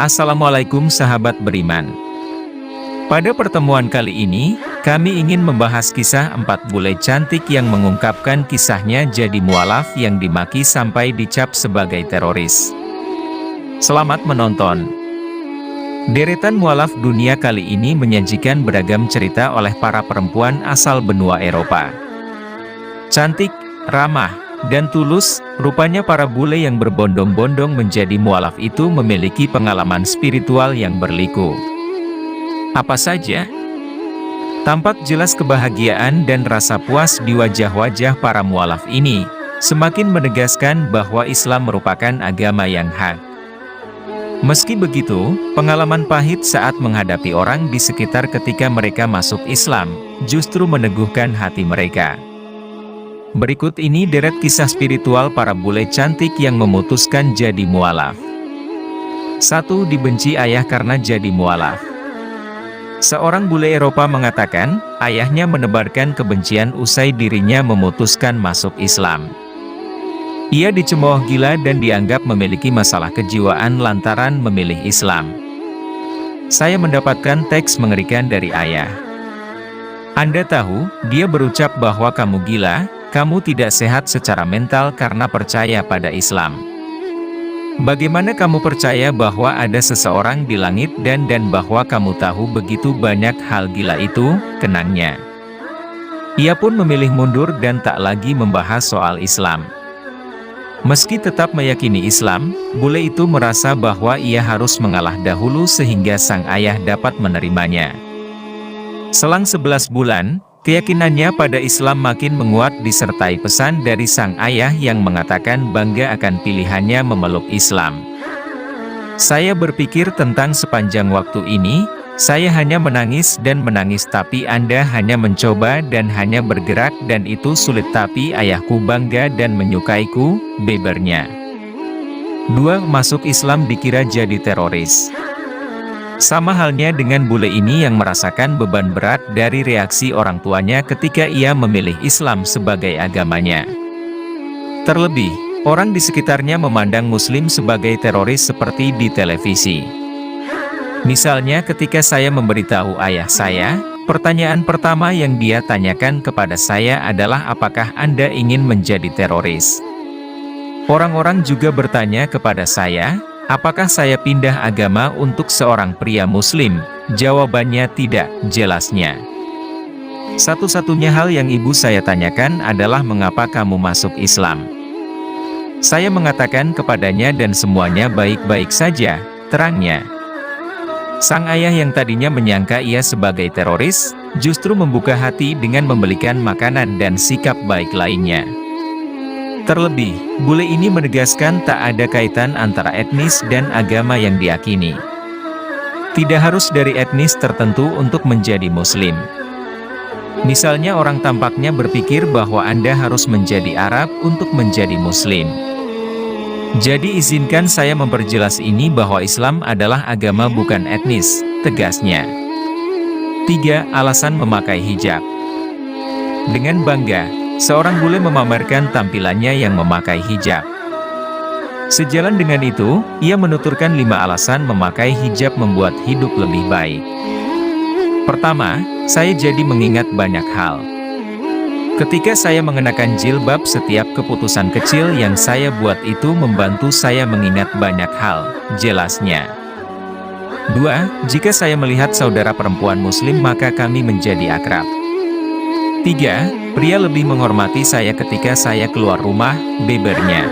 Assalamualaikum sahabat beriman. Pada pertemuan kali ini, kami ingin membahas kisah 4 bule cantik yang mengungkapkan kisahnya jadi mualaf yang dimaki sampai dicap sebagai teroris. Selamat menonton. Deretan mualaf dunia kali ini menyajikan beragam cerita oleh para perempuan asal benua Eropa. Cantik, ramah, dan tulus, rupanya para bule yang berbondong-bondong menjadi mualaf itu memiliki pengalaman spiritual yang berliku. Apa saja? Tampak jelas kebahagiaan dan rasa puas di wajah-wajah para mualaf ini, semakin menegaskan bahwa Islam merupakan agama yang hak. Meski begitu, pengalaman pahit saat menghadapi orang di sekitar ketika mereka masuk Islam, justru meneguhkan hati mereka. Berikut ini deret kisah spiritual para bule cantik yang memutuskan jadi mualaf. 1. Dibenci ayah karena jadi mualaf. Seorang bule Eropa mengatakan, ayahnya menebarkan kebencian usai dirinya memutuskan masuk Islam. Ia dicemooh gila dan dianggap memiliki masalah kejiwaan lantaran memilih Islam. Saya mendapatkan teks mengerikan dari ayah. Anda tahu, dia berucap bahwa kamu gila, kamu tidak sehat secara mental karena percaya pada Islam. Bagaimana kamu percaya bahwa ada seseorang di langit dan bahwa kamu tahu begitu banyak hal gila itu, kenangnya. Ia pun memilih mundur dan tak lagi membahas soal Islam. Meski tetap meyakini Islam, bule itu merasa bahwa ia harus mengalah dahulu sehingga sang ayah dapat menerimanya. Selang 11 bulan, keyakinannya pada Islam makin menguat disertai pesan dari sang ayah yang mengatakan bangga akan pilihannya memeluk Islam. Saya berpikir tentang sepanjang waktu ini, saya hanya menangis dan menangis tapi Anda hanya mencoba dan hanya bergerak dan itu sulit tapi ayahku bangga dan menyukaiku, bebernya. 2. Masuk Islam dikira jadi teroris. Sama halnya dengan bule ini yang merasakan beban berat dari reaksi orang tuanya ketika ia memilih Islam sebagai agamanya. Terlebih, orang di sekitarnya memandang Muslim sebagai teroris seperti di televisi. Misalnya ketika saya memberitahu ayah saya, pertanyaan pertama yang dia tanyakan kepada saya adalah apakah Anda ingin menjadi teroris? Orang-orang juga bertanya kepada saya, apakah saya pindah agama untuk seorang pria Muslim? Jawabannya tidak, jelasnya. Satu-satunya hal yang ibu saya tanyakan adalah mengapa kamu masuk Islam. Saya mengatakan kepadanya dan semuanya baik-baik saja, terangnya. Sang ayah yang tadinya menyangka ia sebagai teroris, justru membuka hati dengan membelikan makanan dan sikap baik lainnya. Terlebih, bule ini menegaskan tak ada kaitan antara etnis dan agama yang diyakini. Tidak harus dari etnis tertentu untuk menjadi Muslim. Misalnya orang tampaknya berpikir bahwa Anda harus menjadi Arab untuk menjadi Muslim. Jadi izinkan saya memperjelas ini bahwa Islam adalah agama bukan etnis, tegasnya. 3. Alasan memakai hijab. Dengan bangga, seorang bule memamerkan tampilannya yang memakai hijab. Sejalan dengan itu, ia menuturkan 5 alasan memakai hijab membuat hidup lebih baik. Pertama, saya jadi mengingat banyak hal. Ketika saya mengenakan jilbab, setiap keputusan kecil yang saya buat itu membantu saya mengingat banyak hal, jelasnya. 2. Jika saya melihat saudara perempuan Muslim maka kami menjadi akrab. 3. Pria lebih menghormati saya ketika saya keluar rumah, bebernya.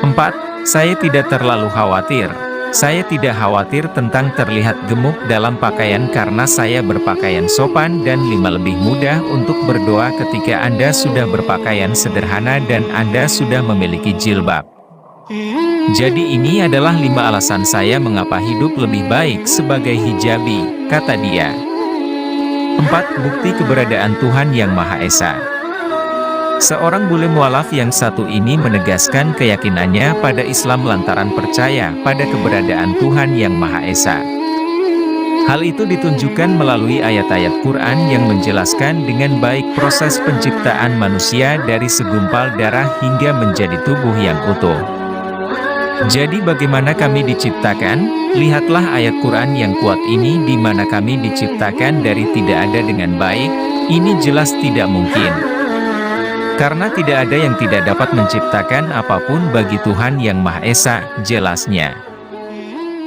4. Saya tidak terlalu khawatir. Saya tidak khawatir tentang terlihat gemuk dalam pakaian karena saya berpakaian sopan dan 5 lebih mudah untuk berdoa ketika Anda sudah berpakaian sederhana dan Anda sudah memiliki jilbab. Jadi ini adalah 5 alasan saya mengapa hidup lebih baik sebagai hijabi, kata dia. 4. Bukti keberadaan Tuhan Yang Maha Esa. Seorang bule mualaf yang satu ini menegaskan keyakinannya pada Islam lantaran percaya pada keberadaan Tuhan Yang Maha Esa. Hal itu ditunjukkan melalui ayat-ayat Quran yang menjelaskan dengan baik proses penciptaan manusia dari segumpal darah hingga menjadi tubuh yang utuh. Jadi bagaimana kami diciptakan? Lihatlah ayat Quran yang kuat ini di mana kami diciptakan dari tidak ada dengan baik. Ini jelas tidak mungkin. Karena tidak ada yang tidak dapat menciptakan apapun bagi Tuhan Yang Maha Esa, jelasnya.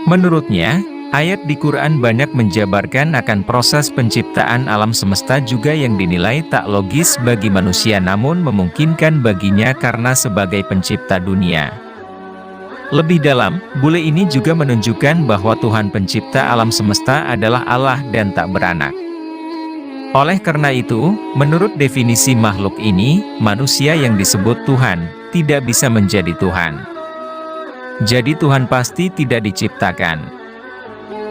Menurutnya, ayat di Quran banyak menjabarkan akan proses penciptaan alam semesta juga yang dinilai tak logis bagi manusia namun memungkinkan baginya karena sebagai pencipta dunia. Lebih dalam, bule ini juga menunjukkan bahwa Tuhan pencipta alam semesta adalah Allah dan tak beranak. Oleh karena itu, menurut definisi makhluk ini, manusia yang disebut Tuhan, tidak bisa menjadi Tuhan. Jadi Tuhan pasti tidak diciptakan.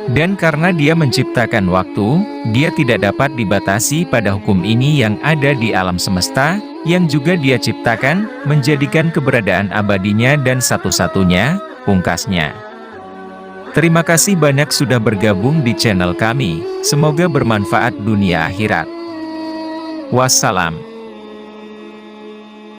Dan karena Dia menciptakan waktu, Dia tidak dapat dibatasi pada hukum ini yang ada di alam semesta, yang juga Dia ciptakan, menjadikan keberadaan abadinya dan satu-satunya, pungkasnya. Terima kasih banyak sudah bergabung di channel kami, semoga bermanfaat dunia akhirat. Wassalam.